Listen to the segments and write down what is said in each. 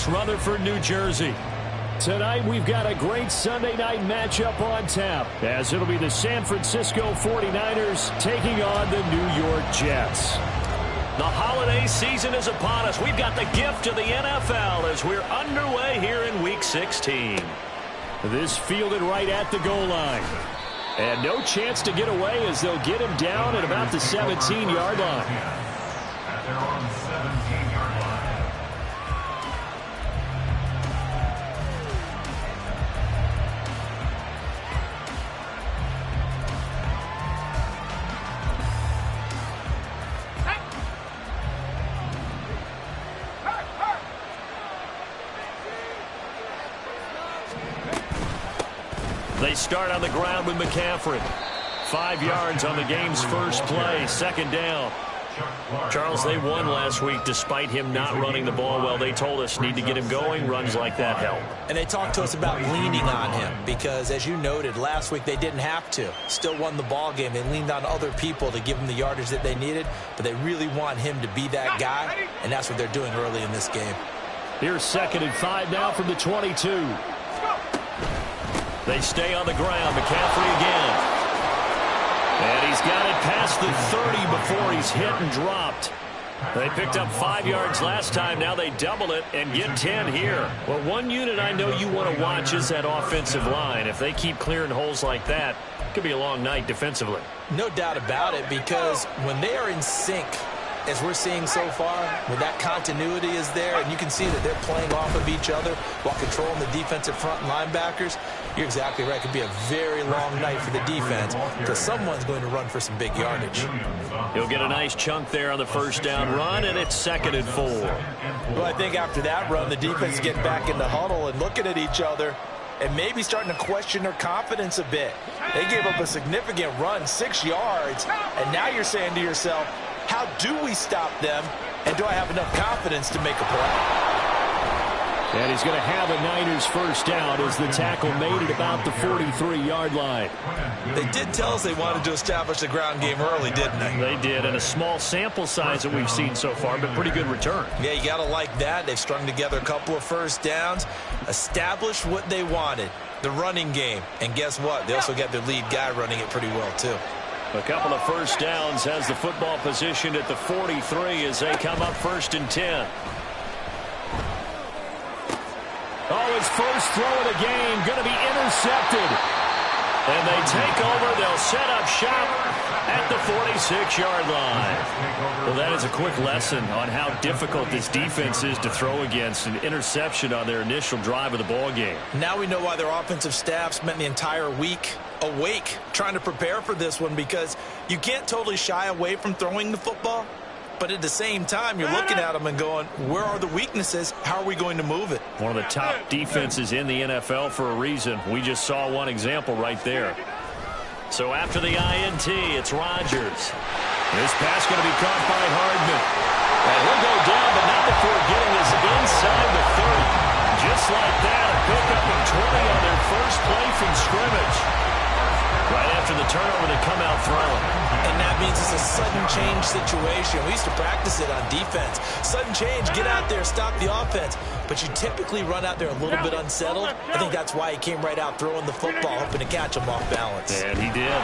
West Rutherford, New Jersey. Tonight, we've got a great Sunday night matchup on tap, as it'll be the San Francisco 49ers taking on the New York Jets. The holiday season is upon us. We've got the gift of the NFL as we're underway here in Week 16. This fielded right at the goal line. And no chance to get away as they'll get him down at about the 17-yard line. At their own 17-yard line. They start on the ground with McCaffrey. 5 yards on the game's first play, second down. Charles, they won last week despite him not running the ball well. They told us need to get him going. Runs like that help. And they talked to us about leaning on him because, as you noted, last week they didn't have to. Still won the ball game. They leaned on other people to give them the yardage that they needed, but they really want him to be that guy, and that's what they're doing early in this game. Here's 2nd and 5 now from the 22. They stay on the ground. McCaffrey again. And he's got it past the 30 before he's hit and dropped. They picked up 5 yards last time. Now they double it and get 10 here. Well, one unit I know you want to watch is that offensive line. If they keep clearing holes like that, it could be a long night defensively. No doubt about it, because when they are in sync, as we're seeing so far, when that continuity is there, and you can see that they're playing off of each other while controlling the defensive front linebackers, you're exactly right. It could be a very long night for the defense because someone's going to run for some big yardage. He'll get a nice chunk there on the first down run, and it's 2nd and 4. Well, I think after that run, the defense is getting back in the huddle and looking at each other and maybe starting to question their confidence a bit. They gave up a significant run, 6 yards, and now you're saying to yourself, how do we stop them, and do I have enough confidence to make a play? And he's going to have a Niners first down as the tackle made at about the 43-yard line. They did tell us they wanted to establish the ground game early, didn't they? They did, and a small sample size that we've seen so far, but pretty good return. Yeah, you got to like that. They've strung together a couple of first downs, established what they wanted, the running game. And guess what? They also got their lead guy running it pretty well, too. A couple of first downs has the football position at the 43 as they come up 1st and 10. Oh, his first throw of the game going to be intercepted. And they take over. They'll set up shop at the 46-yard line. Well, that is a quick lesson on how difficult this defense is to throw against. An interception on their initial drive of the ball game. Now we know why their offensive staff spent the entire week awake trying to prepare for this one, because you can't totally shy away from throwing the football. But at the same time, you're looking at them and going, where are the weaknesses? How are we going to move it? One of the top defenses in the NFL for a reason. We just saw one example right there. So after the INT, it's Rodgers. This pass going to be caught by Hardman. And he'll go down, but not before getting us inside the 30. Just like that, a pickup of 20 on their first play from scrimmage. Right after the turnover, they come out throwing. And that means it's a sudden change situation. We used to practice it on defense. Sudden change, get out there, stop the offense. But you typically run out there a little bit unsettled. I think that's why he came right out throwing the football, hoping to catch him off balance. And he did.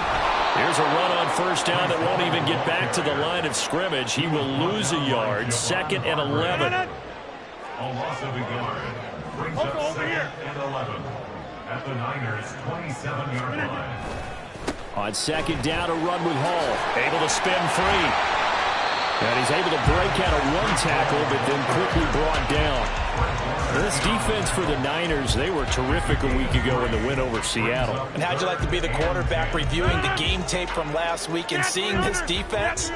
Here's a run on first down that won't even get back to the line of scrimmage. He will lose a yard. 2nd and 11. A loss of a yard brings up 2nd and 11 at the Niners' 27-yard line. On 2nd down, a run with Hall. Able to spin free. And he's able to break out of one tackle, but then quickly brought down. This defense for the Niners, they were terrific a week ago in the win over Seattle. And how'd you like to be the quarterback reviewing the game tape from last week and seeing this defense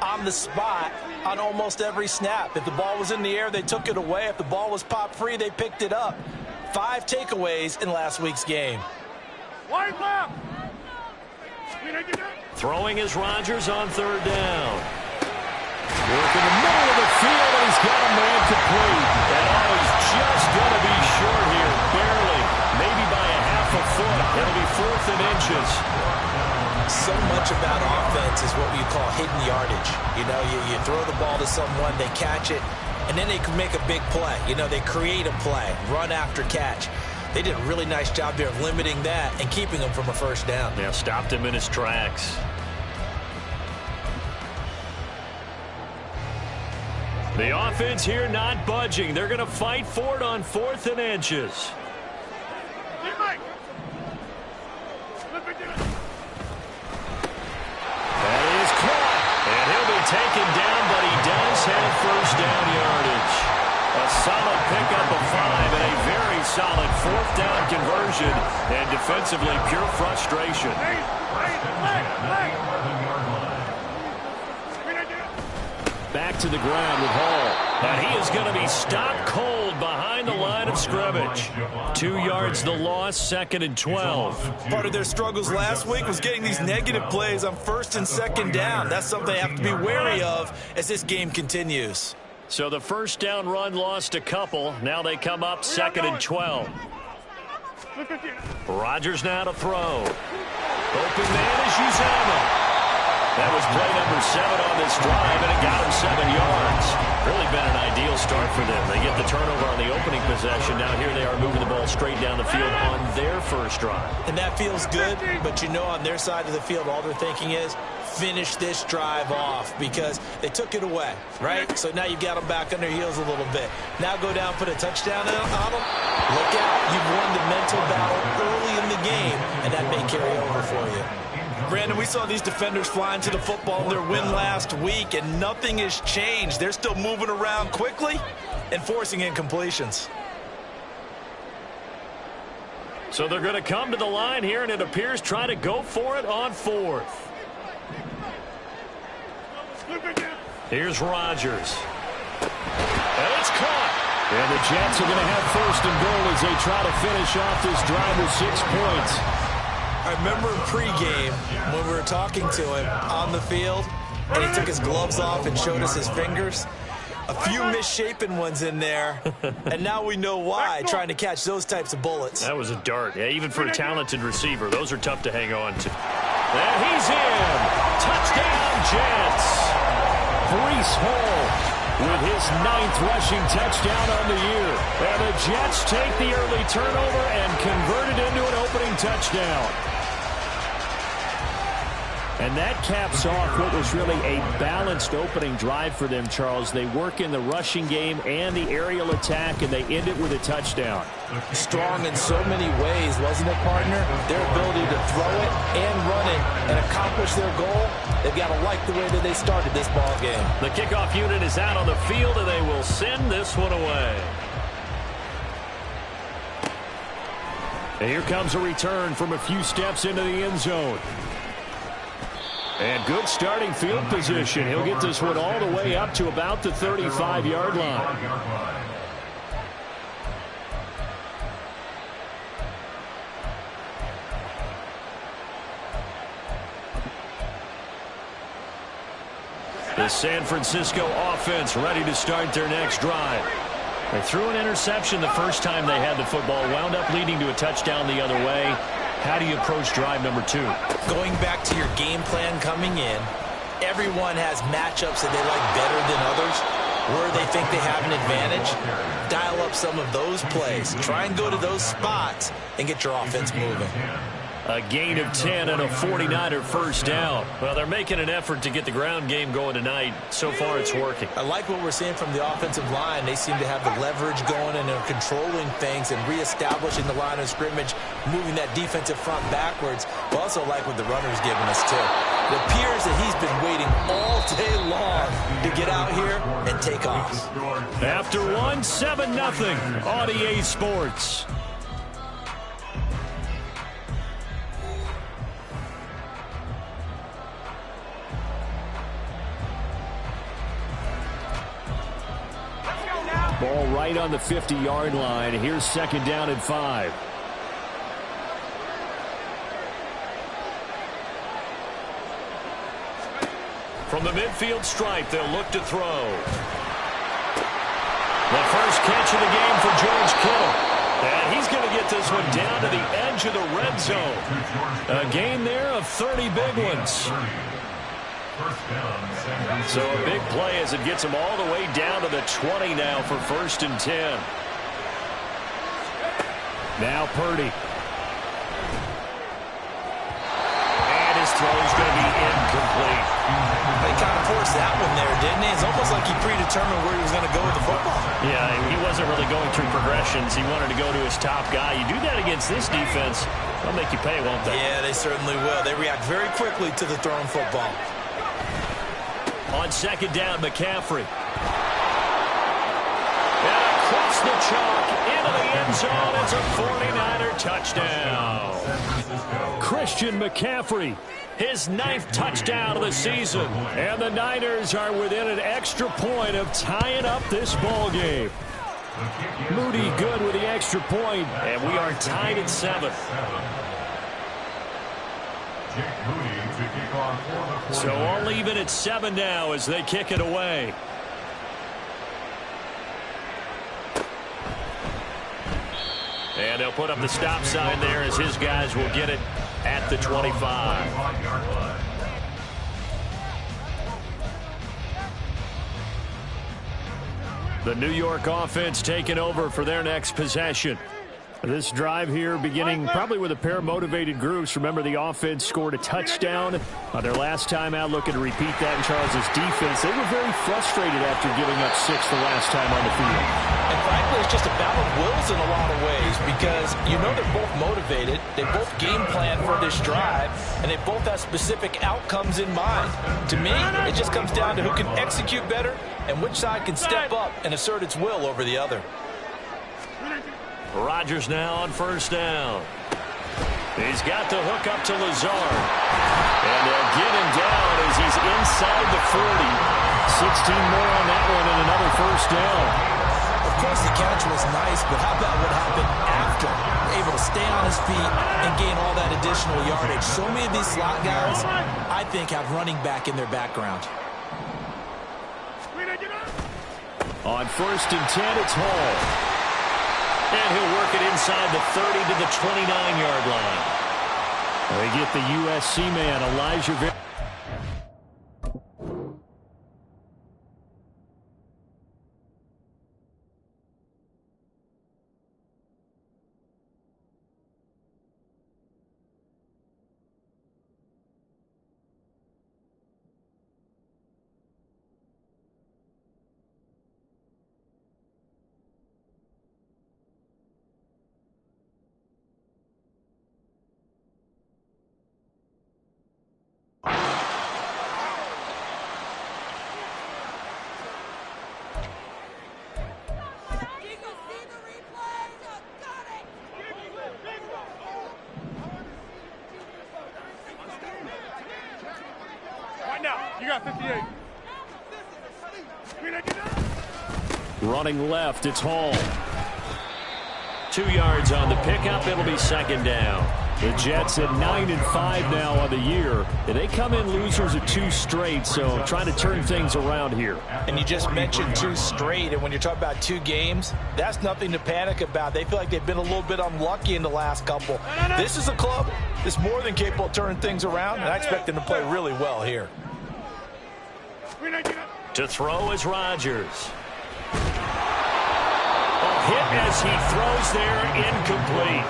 on the spot on almost every snap? If the ball was in the air, they took it away. If the ball was popped free, they picked it up. 5 takeaways in last week's game. Wide left. Throwing is Rodgers on 3rd down. Work in the middle of the field, and he's got a man complete. And he's just going to be short here, barely, maybe by a half a foot. It'll be 4th and inches. So much about offense is what we call hidden yardage. You know, you throw the ball to someone, they catch it, and then they can make a big play. You know, they create a play, run after catch. They did a really nice job there of limiting that and keeping him from a first down. Yeah, stopped him in his tracks. The offense here not budging. They're going to fight for it on 4th and inches. That is caught. And he'll be taken down, but he does have first down yardage. A solid pickup of 5 and a very solid 4th down conversion. And defensively, pure frustration. Back to the ground with Hall. And he is going to be stopped cold behind the line of scrimmage. 2 yards the loss, 2nd and 12. Part of their struggles last week was getting these negative plays on 1st and 2nd down. That's something they have to be wary of as this game continues. So the first down run lost a couple. Now they come up 2nd and 12. Rodgers now to throw. Open man is Uzama. That was play number 7 on this drive, and it got him 7 yards. Really been an ideal start for them. They get the turnover on the opening possession. Now here they are moving the ball straight down the field on their first drive. And that feels good, but you know on their side of the field, all they're thinking is finish this drive off because they took it away, right? So now you've got them back on their heels a little bit. Now go down, put a touchdown on them. Look out. You've won the mental battle early in the game, and that may carry over for you. Brandon, we saw these defenders flying to the football in their win last week, and nothing has changed. They're still moving around quickly and forcing incompletions. So they're going to come to the line here, and it appears try to go for it on 4th. Here's Rodgers. And it's caught. And the Jets are going to have 1st and goal as they try to finish off this drive with 6 points. I remember in pregame when we were talking to him on the field, and he took his gloves off and showed us his fingers. A few misshapen ones in there, and now we know why, trying to catch those types of bullets. That was a dart. Yeah, even for a talented receiver, those are tough to hang on to. And he's in. Touchdown, Jets. Breece Hall with his 9th rushing touchdown on the year. And the Jets take the early turnover and convert it into an opening touchdown. And that caps off what was really a balanced opening drive for them, Charles. They work in the rushing game and the aerial attack, and they end it with a touchdown. Strong in so many ways, wasn't it, partner? Their ability to throw it and run it and accomplish their goal, they've got to like the way that they started this ball game. The kickoff unit is out on the field, and they will send this one away. And here comes a return from a few steps into the end zone. And good starting field position. He'll get this one all the way up to about the 35-yard line. The San Francisco offense ready to start their next drive. They threw an interception the first time they had the football, wound up leading to a touchdown the other way. How do you approach drive number 2? Going back to your game plan coming in, everyone has matchups that they like better than others, where they think they have an advantage. Dial up some of those plays. Try and go to those spots and get your offense moving. A gain of 10 and a 49er first down. Well, they're making an effort to get the ground game going tonight. So far, it's working. I like what we're seeing from the offensive line. They seem to have the leverage going and they're controlling things and reestablishing the line of scrimmage, moving that defensive front backwards. I also like what the runner's giving us, too. It appears that he's been waiting all day long to get out here and take off. After one, 7-0 on EA Sports. Ball right on the 50-yard line. Here's 2nd down and 5. From the midfield stripe, they'll look to throw. The first catch of the game for George Kittle. And he's going to get this one down to the edge of the red zone. A gain there of 30 big ones. First down, San Francisco. So a big play as it gets them all the way down to the 20 now for 1st and 10. Now Purdy. And his throw is going to be incomplete. They kind of forced that one there, didn't he? It's almost like he predetermined where he was going to go with the football. Yeah, he wasn't really going through progressions. He wanted to go to his top guy. You do that against this defense, they'll make you pay, won't they? Yeah, they certainly will. They react very quickly to the thrown football. On 2nd down, McCaffrey. And across the chalk into the end zone. It's a 49er touchdown. Christian McCaffrey, his 9th touchdown of the season. And the Niners are within an extra point of tying up this ball game. Moody good with the extra point, and we are tied at 7. So all even at 7 now as they kick it away. And they'll put up the stop sign there as his guys will get it at the 25. The New York offense taking over for their next possession. This drive here beginning probably with a pair of motivated groups. Remember, the offense scored a touchdown on their last time out, looking to repeat that in Charles' defense. They were very frustrated after giving up 6 the last time on the field. And frankly, it's just a battle of wills in a lot of ways because you know they're both motivated. They both game plan for this drive, and they both have specific outcomes in mind. To me, it just comes down to who can execute better and which side can step up and assert its will over the other. Rodgers now on 1st down. He's got the hook up to Lazard. And they'll get him down as he's inside the 40. 16 more on that one and another 1st down. Of course, the catch was nice, but how about what happened after? Able to stay on his feet and gain all that additional yardage. So many of these slot guys, I think, have running back in their background. On 1st and 10, it's Hall. And he'll work it inside the 30 to the 29-yard line. They get the USC man, Elijah. You got 58. Running left, it's Hall. 2 yards on the pickup. It'll be 2nd down. The Jets at 9-5 now on the year. And they come in losers of 2 straight, so trying to turn things around here. And you just mentioned 2 straight, and when you're talking about 2 games, that's nothing to panic about. They feel like they've been a little bit unlucky in the last couple. This is a club that's more than capable of turning things around, and I expect them to play really well here. To throw is Rodgers. A hit as he throws there, incomplete.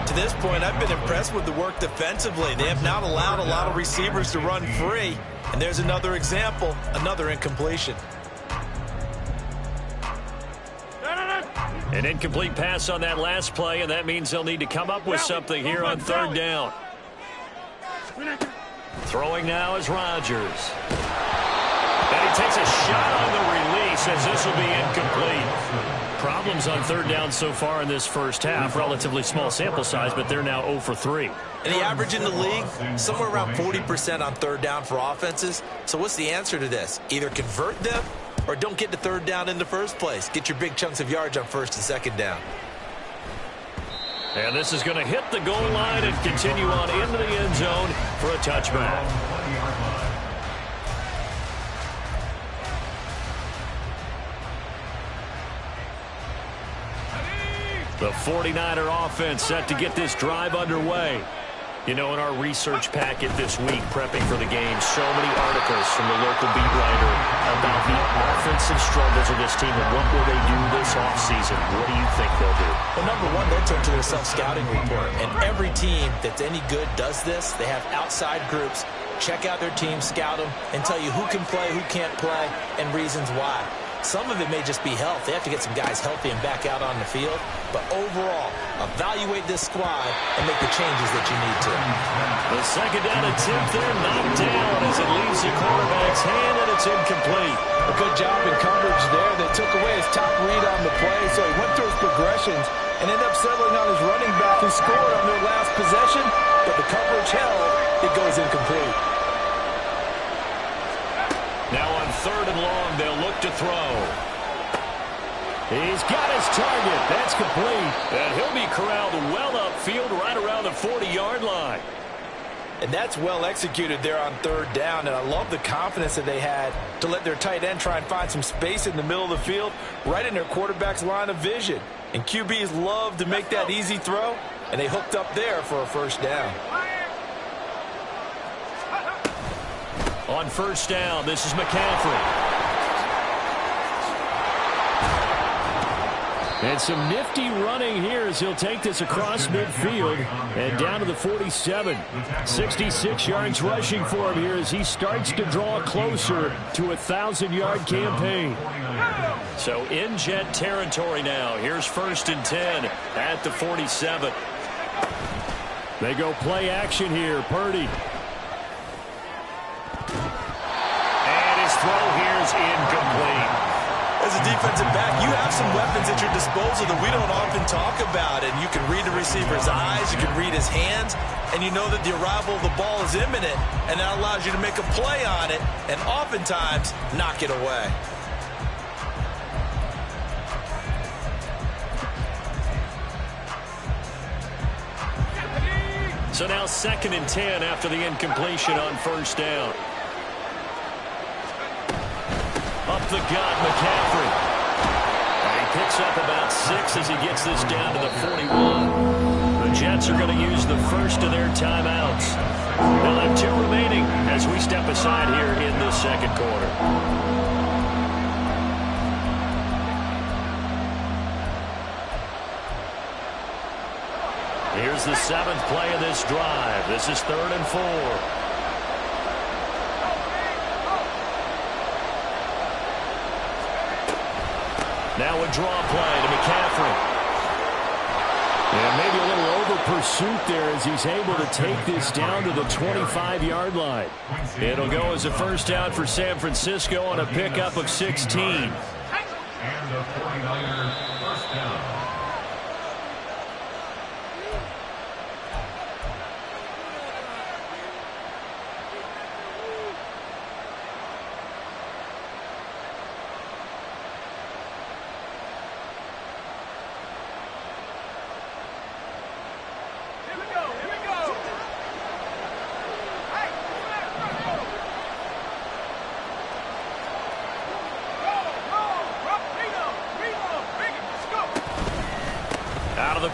To this point, I've been impressed with the work defensively. They have not allowed a lot of receivers to run free. And there's another example, another incompletion. An incomplete pass on that last play, and that means they'll need to come up with something here on 3rd down. Throwing now is Rodgers. And he takes a shot on the release as this will be incomplete. Problems on 3rd down so far in this first half. Relatively small sample size, but they're now 0 for 3. And the average in the league, somewhere around 40% on 3rd down for offenses. So what's the answer to this? Either convert them or don't get to 3rd down in the first place. Get your big chunks of yards on 1st and 2nd down. And this is going to hit the goal line and continue on into the end zone for a touchback. The 49er offense set to get this drive underway. You know, in our research packet this week, prepping for the game, so many articles from the local beat writer about the offensive struggles of this team and what will they do this offseason. What do you think they'll do? Well, number one, they'll turn to their self-scouting report. And every team that's any good does this. They have outside groups. Check out their team, scout them, and tell you who can play, who can't play, and reasons why. Some of it may just be health. They have to get some guys healthy and back out on the field. But overall, evaluate this squad and make the changes that you need to. The second down attempt there, knocked down as it leaves the quarterback's hand, and it's incomplete. A good job in coverage there. They took away his top read on the play, so he went through his progressions and ended up settling on his running back who scored on their last possession. But the coverage held. It goes incomplete. Now on 3rd and long, they'll look to throw. He's got his target. That's complete. And he'll be corralled well upfield right around the 40-yard line. And that's well executed there on 3rd down. And I love the confidence that they had to let their tight end try and find some space in the middle of the field, right in their quarterback's line of vision. And QBs love to make that easy throw, and they hooked up there for a 1st down. On 1st down, this is McCaffrey. And some nifty running here as he'll take this across midfield and down to the 47. 66 yards rushing for him here as he starts to draw closer to a 1,000-yard campaign. So in Jet territory now. Here's 1st and 10 at the 47. They go play action here. Purdy. And his throw here is incomplete. As a defensive back, you have some weapons at your disposal that we don't often talk about. And you can read the receiver's eyes, you can read his hands, and you know that the arrival of the ball is imminent, and that allows you to make a play on it and oftentimes knock it away. So now 2nd and 10 after the incompletion on 1st down. Up the gut, McCaffrey. And he picks up about 6 as he gets this down to the 41. The Jets are going to use the first of their timeouts. They'll have 2 remaining as we step aside here in the 2nd quarter. Here's the 7th play of this drive. This is 3rd and 4. Now a draw play to McCaffrey. And maybe a little over pursuit there as he's able to take this down to the 25-yard line. It'll go as a 1st down for San Francisco on a pickup of 16. And the 49ers 1st down.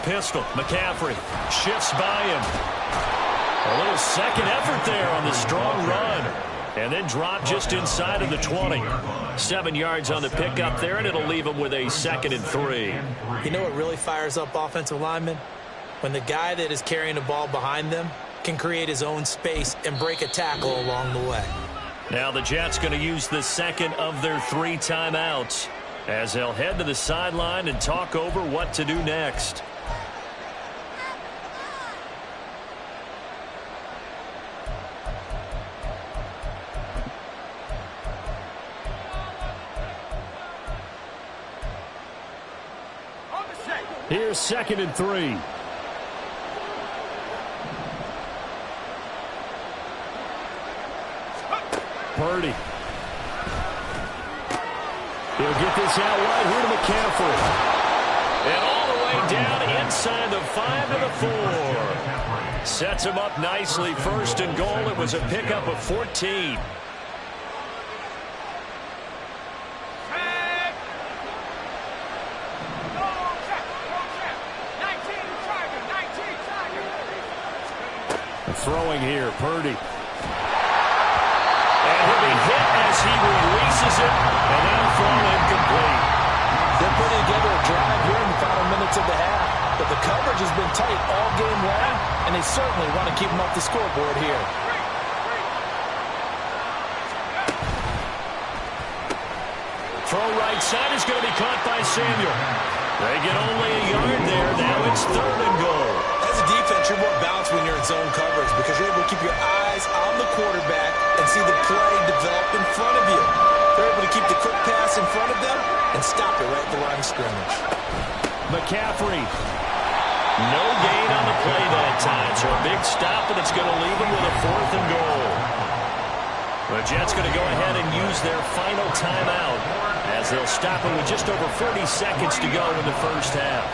Pistol. McCaffrey shifts by him. A little second effort there on the strong run. And then drop just inside of the 20. 7 yards on the pickup there, and it'll leave him with a 2nd and 3. You know what really fires up offensive linemen? When the guy that is carrying the ball behind them can create his own space and break a tackle along the way. Now the Jets going to use the 2nd of their 3 timeouts as they'll head to the sideline and talk over what to do next. Here's 2nd and 3. Purdy. He'll get this out wide here to McCaffrey. And all the way down inside the 5 to the 4. Sets him up nicely. 1st and goal. It was a pickup of 14. Throwing here, Purdy. And he'll be hit as he releases it, and now thrown incomplete. They're putting together a drive here in the final minutes of the half, but the coverage has been tight all game long, and they certainly want to keep them off the scoreboard here. Throw right side is going to be caught by Samuel. They get only a yard there. Now it's 3rd and goal. As a defense, you're more balanced when you're in zone coverage because you're able to keep your eyes on the quarterback and see the play develop in front of you. They're able to keep the quick pass in front of them and stop it right at the line of scrimmage. McCaffrey. No gain on the play that time, so a big stop, and it's going to leave them with a 4th and goal. The Jets going to go ahead and use their final timeout as they'll stop it with just over 40 seconds to go in the first half.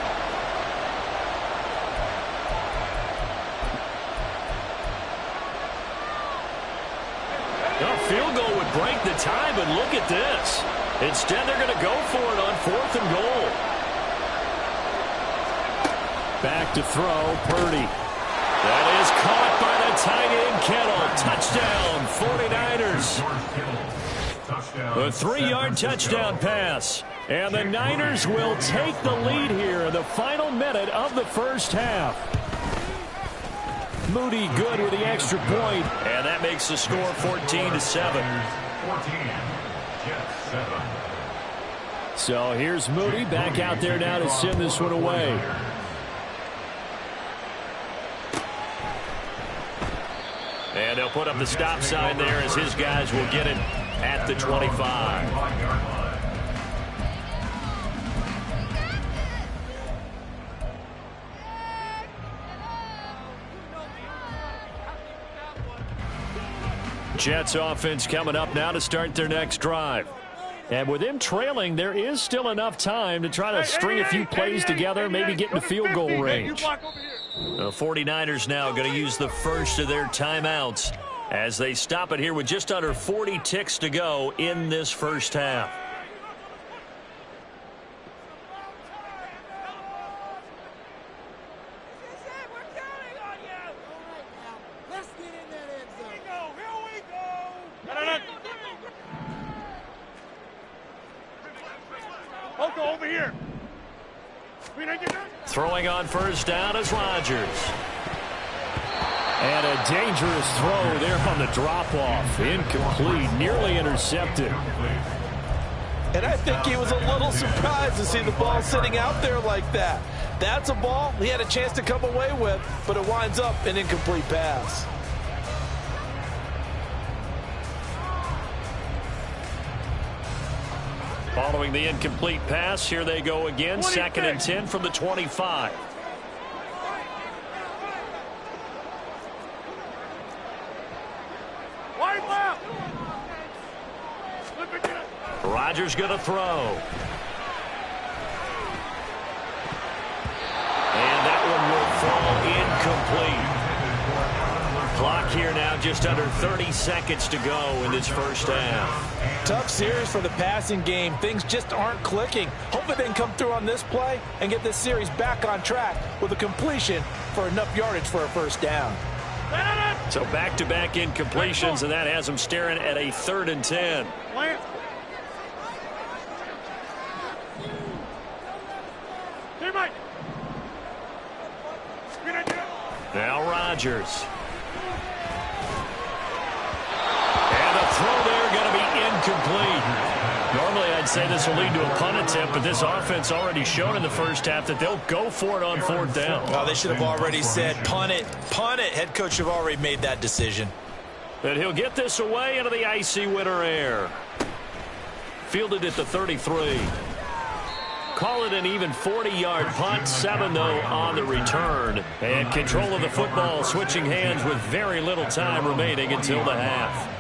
A field goal would break the tie, but look at this. Instead, they're going to go for it on 4th and goal. Back to throw, Purdy. That is caught by the tight end, Kittle. Touchdown, 49ers. A 3-yard touchdown pass. And the Niners will take the lead here in the final minute of the first half. Moody good with the extra point, and that makes the score 14-7. 14, Jets 7. So here's Moody back out there now to send this one away. And they'll put up the stop sign there as his guys will get it at the 25. Jets offense coming up now to start their next drive. And with them trailing, there is still enough time to try to string a few plays together, maybe get into field goal range. The 49ers now going to use the first of their timeouts as they stop it here with just under 40 ticks to go in this first half. Over here. Throwing on first down is Rodgers. And a dangerous throw there on the drop-off. Incomplete, nearly intercepted. And I think he was a little surprised to see the ball sitting out there like that. That's a ball he had a chance to come away with, but it winds up an incomplete pass. Following the incomplete pass, here they go again. 2nd and 10 from the 25. Wide left. Rodgers going to throw. And that one will fall incomplete. Clock here now just under 30 seconds to go in this first half. Tough series for the passing game. Things just aren't clicking. Hopefully they can come through on this play and get this series back on track with a completion for enough yardage for a first down. So back-to-back incompletions, and that has them staring at a 3rd and 10. Now Rodgers. And the throw there going to be incomplete. Normally I'd say this will lead to a punt attempt, but this offense already showed in the first half that they'll go for it on 4th down. Oh, they should have already said punt it. Punt it. Head coach have already made that decision. And he'll get this away into the icy winter air. Fielded at the 33. Call it an even 40-yard punt. 7, though, on the return. And control of the football switching hands with very little time remaining until the half.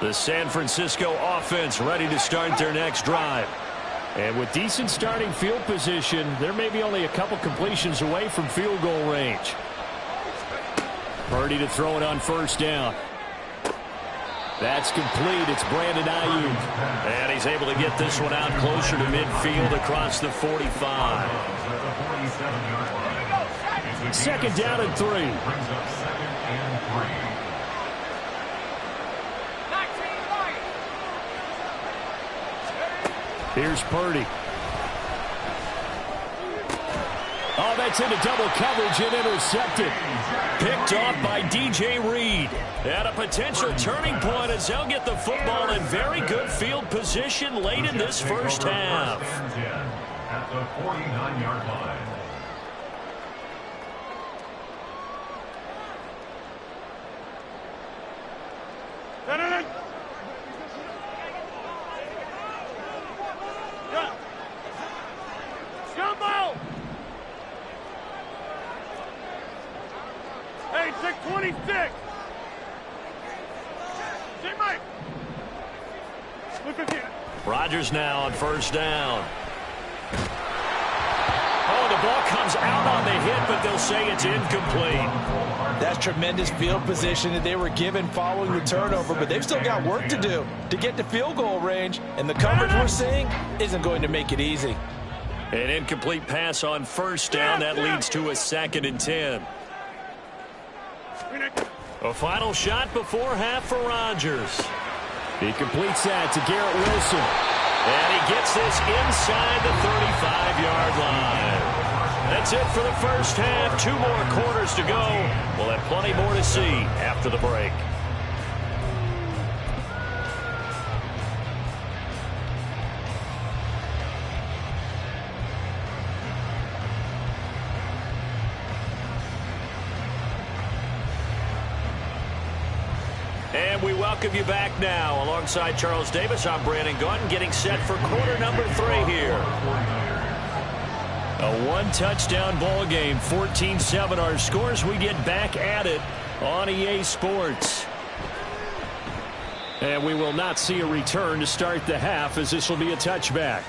The San Francisco offense ready to start their next drive. And with decent starting field position, there may be only a couple completions away from field goal range. Purdy to throw it on first down. That's complete. It's Brandon Ayuk. And he's able to get this one out closer to midfield across the 45. Second down and 3. Brings up second and 3. Here's Purdy. Oh, that's into double coverage and intercepted. Picked off by DJ Reed. And a potential turning point as they'll get the football in very good field position late in this first half. At the 49-yard line. Hey, 626. Mike. Look at here. Rodgers now on first down. Oh, the ball comes out on the hit, but they'll say it's incomplete. That's tremendous field position that they were given following the turnover, but they've still got work to do to get to field goal range, and the coverage we're seeing isn't going to make it easy. An incomplete pass on first down. That leads to a 2nd and 10. A final shot before half for Rodgers. He completes that to Garrett Wilson. And he gets this inside the 35-yard line. That's it for the first half. 2 more quarters to go. We'll have plenty more to see after the break. And we welcome you back now. Alongside Charles Davis, I'm Brandon Gaudin, getting set for quarter number 3 here. A 1-touchdown ball game, 14-7 our scores. We get back at it on EA Sports. And we will not see a return to start the half, as this will be a touchback.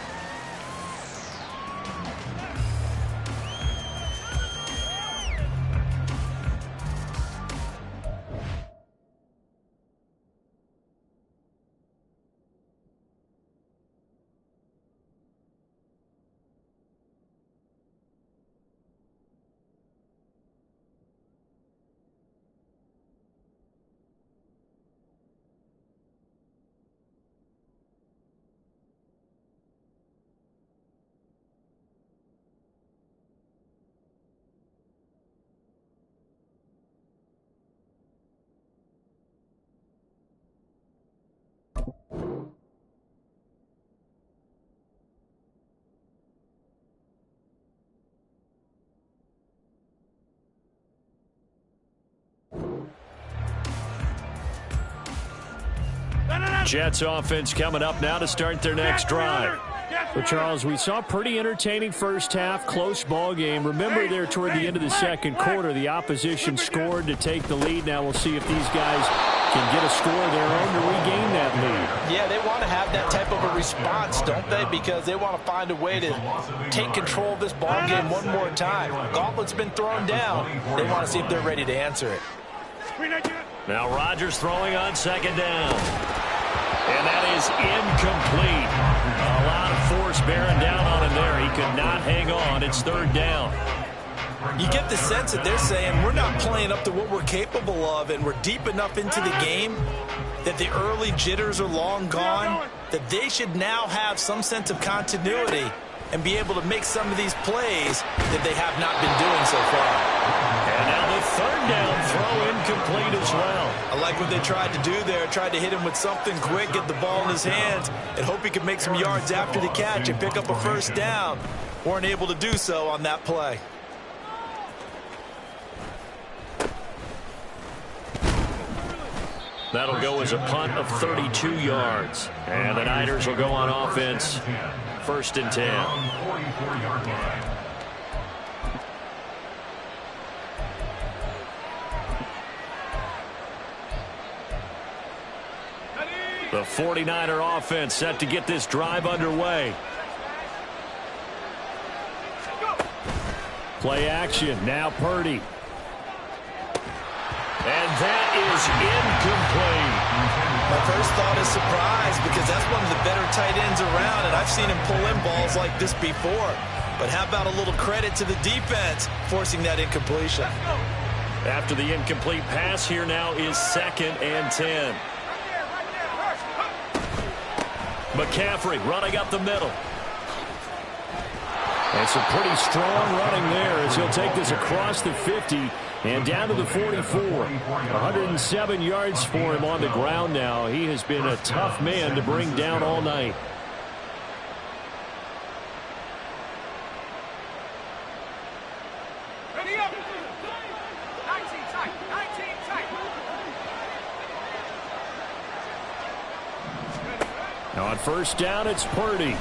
Jets offense coming up now to start their next drive. Well, Charles, we saw a pretty entertaining first half, close ball game. Remember there toward the end of the second quarter, the opposition scored to take the lead. Now we'll see if these guys can get a score of their own to regain that lead. Yeah, they want to have that type of a response, don't they? Because they want to find a way to take control of this ball game one more time. Gauntlet's been thrown down. They want to see if they're ready to answer it. Now Rodgers throwing on second down. And that is incomplete. A lot of force bearing down on him there. He could not hang on. It's third down. You get the sense that they're saying we're not playing up to what we're capable of, and we're deep enough into the game that the early jitters are long gone, that they should now have some sense of continuity and be able to make some of these plays that they have not been doing so far. And now the third down throw incomplete as well. I like what they tried to do there, tried to hit him with something quick, get the ball in his hands, and hope he could make some yards after the catch and pick up a first down. Weren't able to do so on that play. That'll go as a punt of 32 yards. And the Niners will go on offense. First and 10. The 49er offense set to get this drive underway. Play action. Now Purdy. And that is incomplete. My first thought is surprise, because that's one of the better tight ends around, and I've seen him pull in balls like this before. But how about a little credit to the defense forcing that incompletion? After the incomplete pass, here now is 2nd and 10. McCaffrey running up the middle. And some pretty strong running there as he'll take this across the 50 and down to the 44. 107 yards for him on the ground now. He has been a tough man to bring down all night. Now on first down, it's Purdy.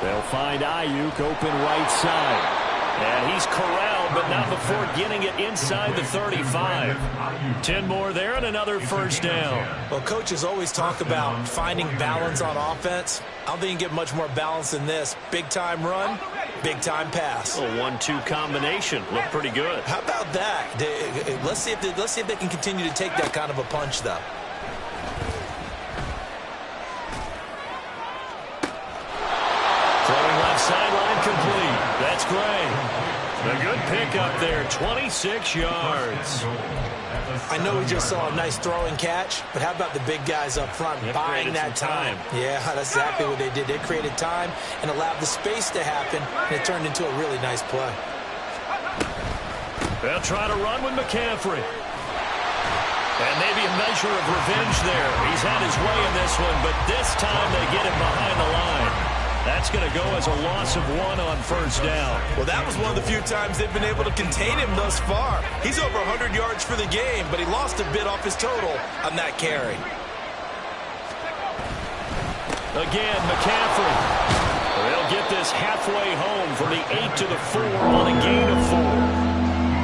They'll find Ayuk open right side. And he's corralled, but not before getting it inside the 35. 10 more there and another first down. Well, coaches always talk about finding balance on offense. I don't think you can get much more balance than this. Big-time run, big-time pass. A 1-2 combination. Looked pretty good. How about that? Let's see if they can continue to take that kind of a punch, though. Throwing left sideline complete. That's great. A good pickup there, 26 yards. I know we just saw a nice throwing catch, but how about the big guys up front buying that time? Yeah, that's exactly what they did. They created time and allowed the space to happen, and it turned into a really nice play. They'll try to run with McCaffrey. And maybe a measure of revenge there. He's had his way in this one, but this time they get him behind the line. That's going to go as a loss of 1 on first down. Well, that was one of the few times they've been able to contain him thus far. He's over 100 yards for the game, but he lost a bit off his total on that carry. Again, McCaffrey. They'll get this halfway home from the 8 to the 4 on a gain of 4.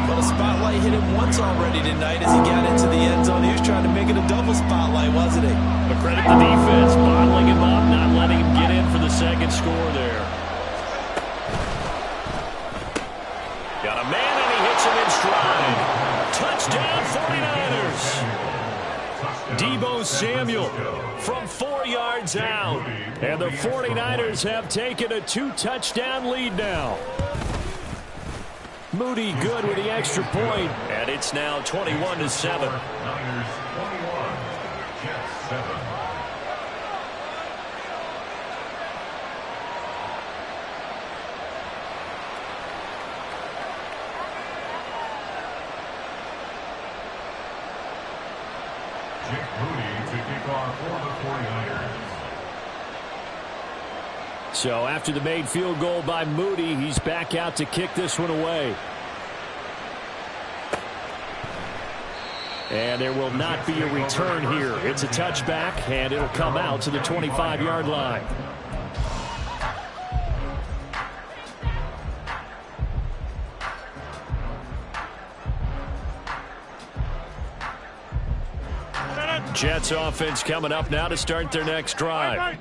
But a spotlight hit him once already tonight as he got into the end zone. He was trying to make it a double spotlight, wasn't he? But credit the defense, bottling him up, not letting him get in for the second score there. Got a man, and he hits him in stride. Touchdown, 49ers. Deebo Samuel from 4 yards out. And the 49ers have taken a 2-touchdown lead now. Moody good with the extra point, and it's now 21-7. Niners 21, Jets 7. Jake Moody to kick off for the 49ers. So after the made field goal by Moody, he's back out to kick this one away. And there will not be a return here. It's a touchback, and it'll come out to the 25-yard line. Jets offense coming up now to start their next drive.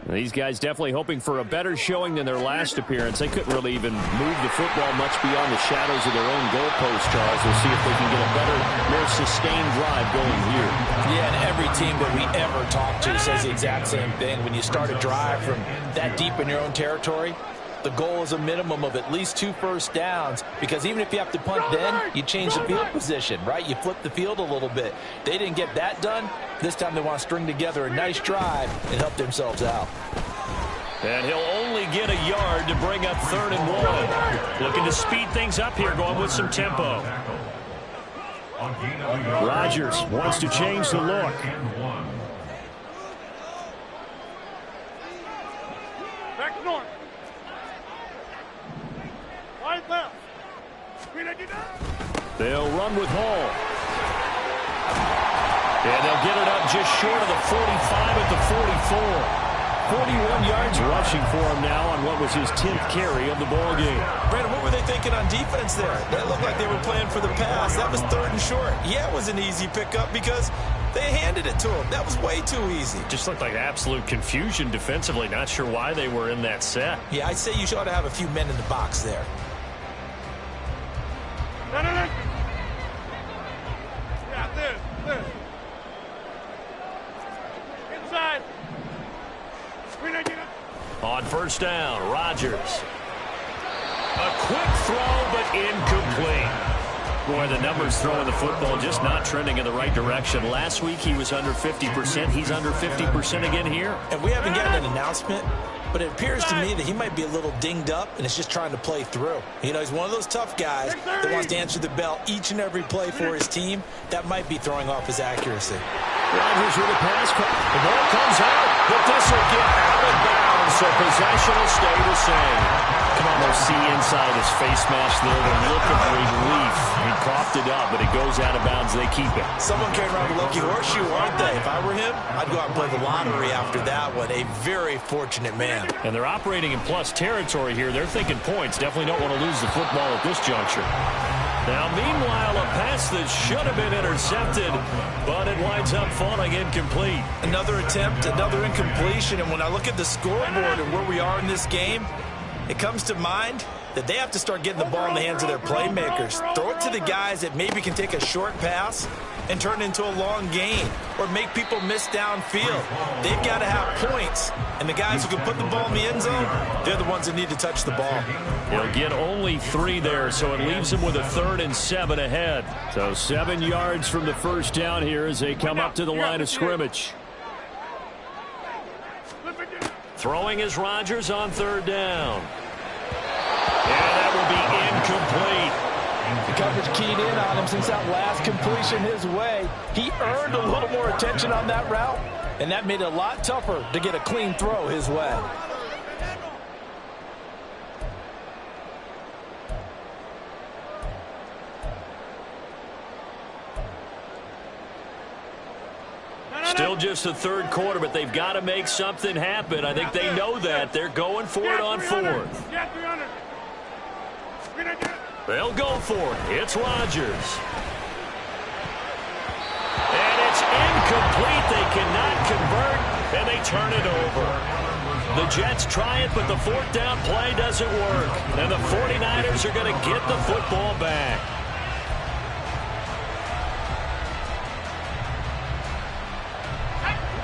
These guys definitely hoping for a better showing than their last appearance. They couldn't really even move the football much beyond the shadows of their own goalpost, Charles. We'll see if they can get a better, more sustained drive going here. Yeah, and every team that we ever talk to says the exact same thing. When you start a drive from that deep in your own territory, the goal is a minimum of at least 2 first downs, because even if you have to punt then, you change the field position, right? You flip the field a little bit. They didn't get that done. This time they want to string together a nice drive and help themselves out. And he'll only get a yard to bring up 3rd and 1. Looking to speed things up here, going with some tempo. Rodgers wants to change the look. Back north. Wide left. They'll run with Hall. And they'll get it up just short of the 45 at the 44. 41 yards rushing for him now on what was his 10th carry of the ball game. Brandon, what were they thinking on defense there? That looked like they were playing for the pass. That was 3rd and short. Yeah, it was an easy pickup because they handed it to him. That was way too easy. Just looked like absolute confusion defensively. Not sure why they were in that set. Yeah, I'd say you ought to have a few men in the box there. Yeah, this. On first down, Rodgers. A quick throw, but incomplete. Boy, the numbers throwing the football just not trending in the right direction. Last week he was under 50%. He's under 50% again here. And we haven't gotten an announcement, but it appears to me that he might be a little dinged up and is just trying to play through. You know, he's one of those tough guys that wants to answer the bell each and every play for his team. That might be throwing off his accuracy. Rodgers with a pass. The ball comes out, but this will get out of bounds, so possession will stay the same. Can almost see inside his face mask there, the look of relief. He coughed it up, but it goes out of bounds. They keep it. Someone came around with a lucky horseshoe, aren't they? If I were him, I'd go out and play the lottery after that one. A very fortunate man. And they're operating in plus territory here. They're thinking points. Definitely don't want to lose the football at this juncture. Now, meanwhile, a pass that should have been intercepted, but it winds up falling incomplete. Another attempt, another incompletion, and when I look at the scoreboard and where we are in this game, it comes to mind that they have to start getting the ball in the hands of their playmakers. Throw it to the guys that maybe can take a short pass and turn it into a long gain or make people miss downfield. They've got to have points, and the guys who can put the ball in the end zone, they're the ones that need to touch the ball. He'll get only 3 there, so it leaves him with a 3rd and 7 ahead. So 7 yards from the first down here as they come up to the line of scrimmage. Throwing is Rodgers on 3rd down. And that will be incomplete. The coverage keyed in on him since that last completion his way. He earned a little more attention on that route, and that made it a lot tougher to get a clean throw his way. Still just the 3rd quarter, but they've got to make something happen. I think they know that. They're going for it on 4th. They'll go for it. It's Rodgers. And it's incomplete. They cannot convert, and they turn it over. The Jets try it, but the 4th down play doesn't work. And the 49ers are going to get the football back.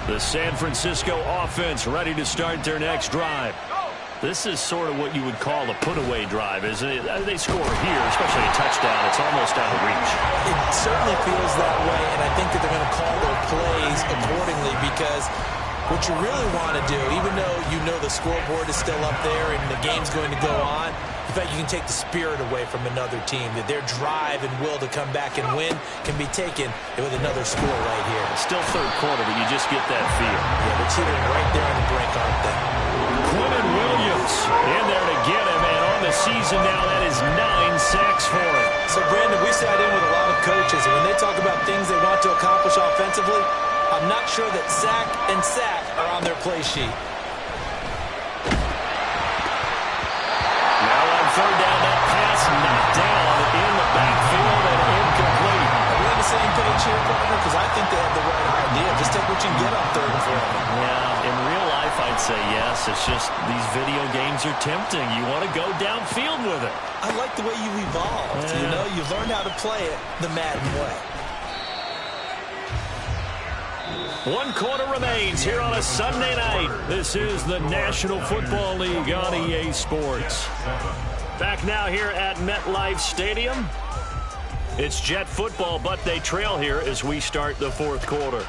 The San Francisco offense ready to start their next drive. This is sort of what you would call a put-away drive, isn't it? They score here, especially a touchdown. It's almost out of reach. It certainly feels that way, and I think that they're going to call their plays accordingly because what you really want to do, even though you know the scoreboard is still up there and the game's going to go on, in fact, you can take the spirit away from another team, that their drive and will to come back and win can be taken with another score right here. Still 3rd quarter, but you just get that feel. Yeah, they're teetering right there on the brink, aren't they? Quinton Williams in there to get him, and on the season now, that is 9 sacks for him. So, Brandon, we sat in with a lot of coaches, and when they talk about things they want to accomplish offensively, I'm not sure that sack and sack are on their play sheet. Now on 3rd down, that pass knocked down in the backfield and incomplete. Are we on the same page here, partner? Because I think they have the right idea. Just take what you can get on 3rd and 4th. Yeah, in real life, I'd say yes. It's just these video games are tempting. You want to go downfield with it. I like the way you evolved. Yeah. You know, you learned how to play it the Madden way. 1 quarter remains here on a Sunday night. This is the National Football League on EA Sports. Back now here at MetLife Stadium. It's Jet football, but they trail here as we start the 4th quarter.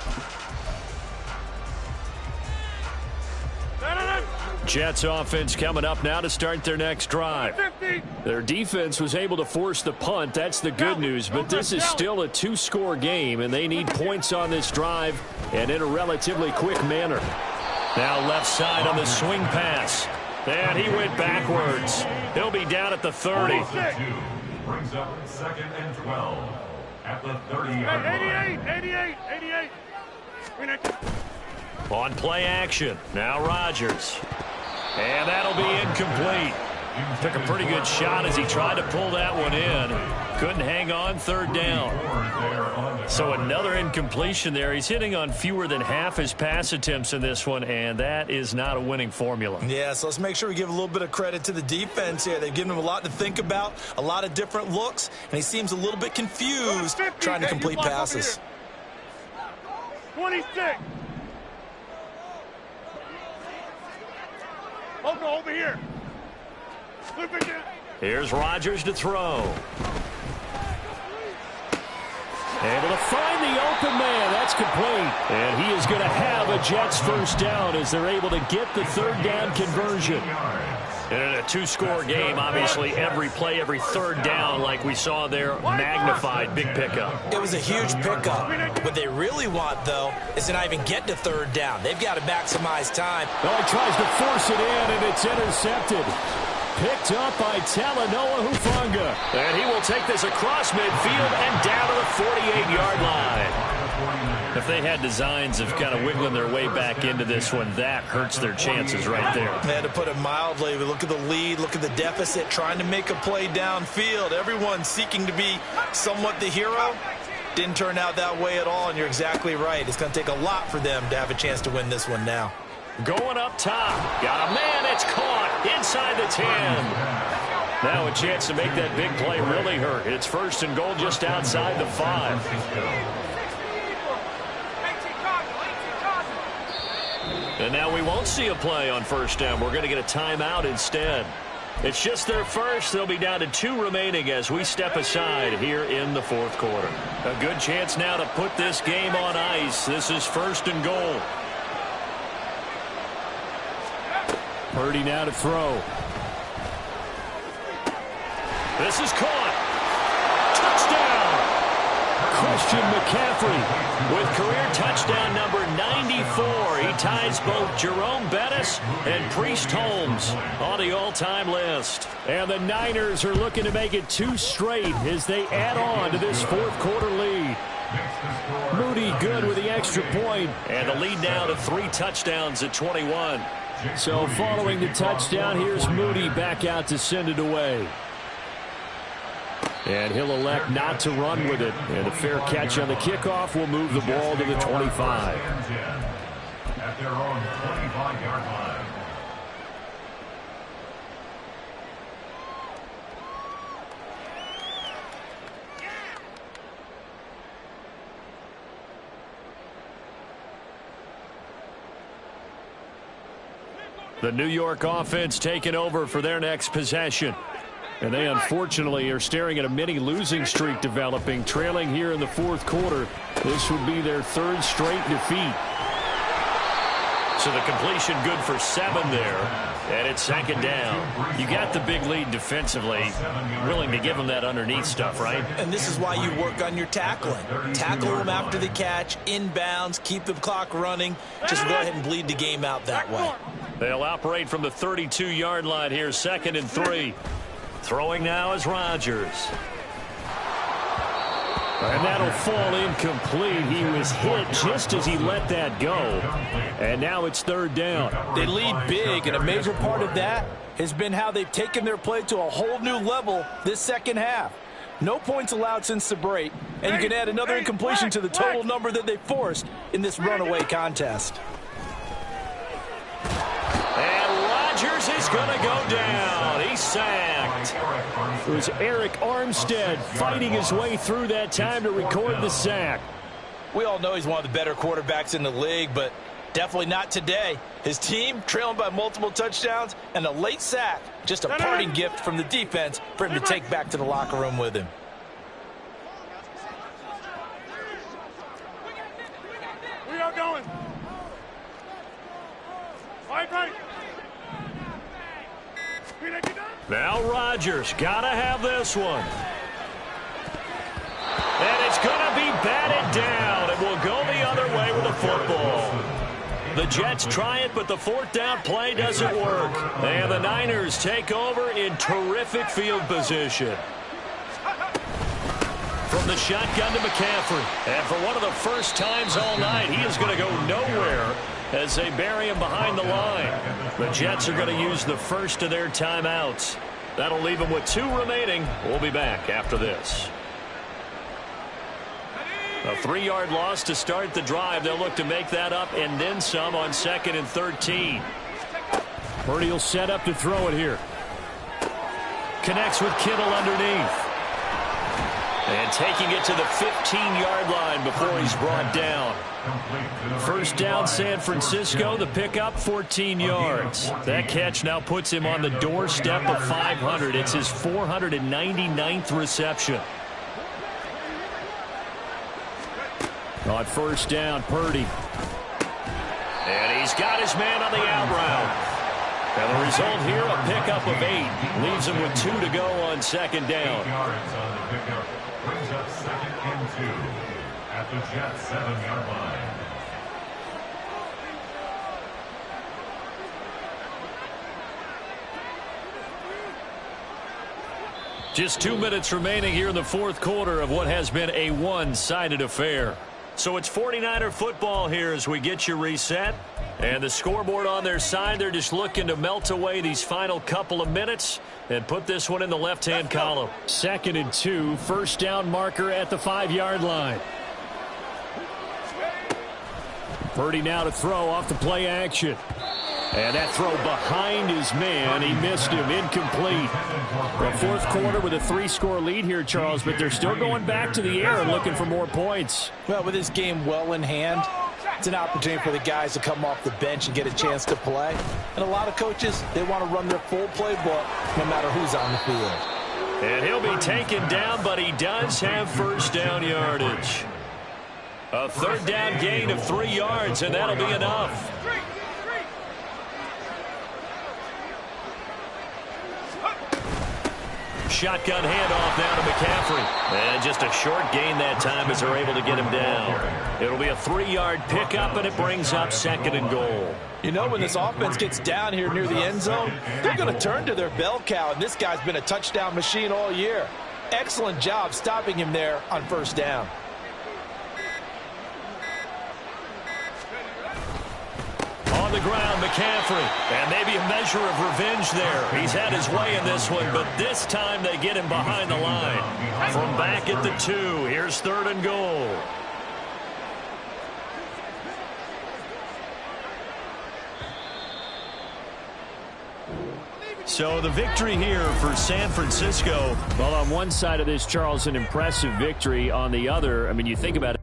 Jets offense coming up now to start their next drive. Their defense was able to force the punt. That's the good news, but this is still a 2-score game, and they need points on this drive and in a relatively quick manner. Now left side on the swing pass. And he went backwards. He'll be down at the 30. Brings up 2nd and 12 at the 30-yard line. 88. On play action. Now Rodgers. And that'll be incomplete. Took a pretty good shot as he tried to pull that one in. Couldn't hang on 3rd down. So another incompletion there. He's hitting on fewer than half his pass attempts in this one, and that is not a winning formula. Yeah, so let's make sure we give a little bit of credit to the defense here. They've given him a lot to think about, a lot of different looks, and he seems a little bit confused trying to complete passes. 26. Pogo over here. Flip it down. Here's Rodgers to throw. Able to find the open man. That's complete. And he is going to have a Jets first down as they're able to get the third down conversion. And in a two-score game, obviously every play, every third down, like we saw there, magnified, big pickup. It was a huge pickup. What they really want, though, is to not even get to third down. They've got to maximize time. Oh, he tries to force it in, and it's intercepted. Picked up by Talanoa Hufanga. And he will take this across midfield and down to the 48-yard line. If they had designs of kind of wiggling their way back into this one, that hurts their chances right there. They had to put it mildly. Look at the lead, look at the deficit, trying to make a play downfield. Everyone seeking to be somewhat the hero. Didn't turn out that way at all, and you're exactly right. It's going to take a lot for them to have a chance to win this one now. Going up top. Got a man. It's caught inside the 10. Now a chance to make that big play really hurt. It's first and goal just outside the 5. And now we won't see a play on first down. We're going to get a timeout instead. It's just their first. They'll be down to 2 remaining as we step aside here in the fourth quarter. A good chance now to put this game on ice. This is first and goal. Purdy now to throw. This is caught. Touchdown! Christian McCaffrey with career touchdown number 94. He ties both Jerome Bettis and Priest Holmes on the all-time list. And the Niners are looking to make it 2 straight as they add on to this fourth quarter lead. Moody good with the extra point, and the lead now to 3 touchdowns at 21. So following the touchdown, here's Moody back out to send it away. And he'll elect not to run with it. And a fair catch on the kickoff will move the ball to the 25. At their own 25-yard line. The New York offense taking over for their next possession. And they unfortunately are staring at a mini losing streak developing, trailing here in the fourth quarter. This would be their 3rd straight defeat. So the completion good for 7 there. And it's second down. You got the big lead defensively. Willing to give them that underneath stuff, right? And this is why you work on your tackling. Tackle them after the catch, inbounds, keep the clock running. Just go ahead and bleed the game out that way. They'll operate from the 32-yard line here, 2nd and 3. Throwing now is Rodgers. And that'll fall incomplete. He was hit just as he let that go. And now it's 3rd down. They lead big, and a major part of that has been how they've taken their play to a whole new level this second half. No points allowed since the break, and you can add another incompletion to the total number that they forced in this runaway contest. And Rodgers is going to go down. He's sacked. It was Eric Armstead fighting his way through that time to record the sack. We all know he's one of the better quarterbacks in the league, but definitely not today. His team trailing by multiple touchdowns and a late sack. Just a parting gift from the defense for him to take back to the locker room with him. We are going. Right. Now Rodgers got to have this one. And it's going to be batted down. It will go the other way with the football. The Jets try it, but the 4th down play doesn't work. And the Niners take over in terrific field position. From the shotgun to McCaffrey. And for one of the first times all night, he is going to go nowhere as they bury him behind the line. The Jets are going to use the first of their timeouts. That'll leave them with 2 remaining. We'll be back after this. A 3-yard loss to start the drive. They'll look to make that up and then some on 2nd and 13. Purdy will set up to throw it here. Connects with Kittle underneath. And taking it to the 15-yard line before he's brought down. First down, San Francisco. The pickup, 14 yards. That catch now puts him on the doorstep of 500. It's his 499th reception. On first down, Purdy. And he's got his man on the out route. And the result here, a pickup of 8. Leaves him with 2 to go on second down. 8 yards on the pickup. Brings up 2nd and 2 at the Jets' 7-yard line. Just 2 minutes remaining here in the fourth quarter of what has been a one-sided affair. So it's 49er football here as we get you reset. And the scoreboard on their side, they're just looking to melt away these final couple of minutes and put this one in the left-hand column. 2nd and 2, first down marker at the 5-yard line. Purdy now to throw off the play action. And that throw behind his man. He missed him. Incomplete. The fourth quarter with a 3-score lead here, Charles, but they're still going back to the air and looking for more points. Well, with this game well in hand, it's an opportunity for the guys to come off the bench and get a chance to play. And a lot of coaches, they want to run their full playbook no matter who's on the field. And he'll be taken down, but he does have first down yardage. A third down gain of 3 yards, and that'll be enough. Shotgun handoff now to McCaffrey. And just a short gain that time as they're able to get him down. It'll be a 3-yard pickup, and it brings up 2nd and goal. You know, when this offense gets down here near the end zone, they're going to turn to their bell cow, and this guy's been a touchdown machine all year. Excellent job stopping him there on first down. On the ground, McCaffrey. And maybe a measure of revenge there. He's had his way in this one, but this time they get him behind the line. From back at the 2, here's 3rd and goal. So the victory here for San Francisco. Well, on one side of this, Charles, an impressive victory. On the other, I mean, you think about it.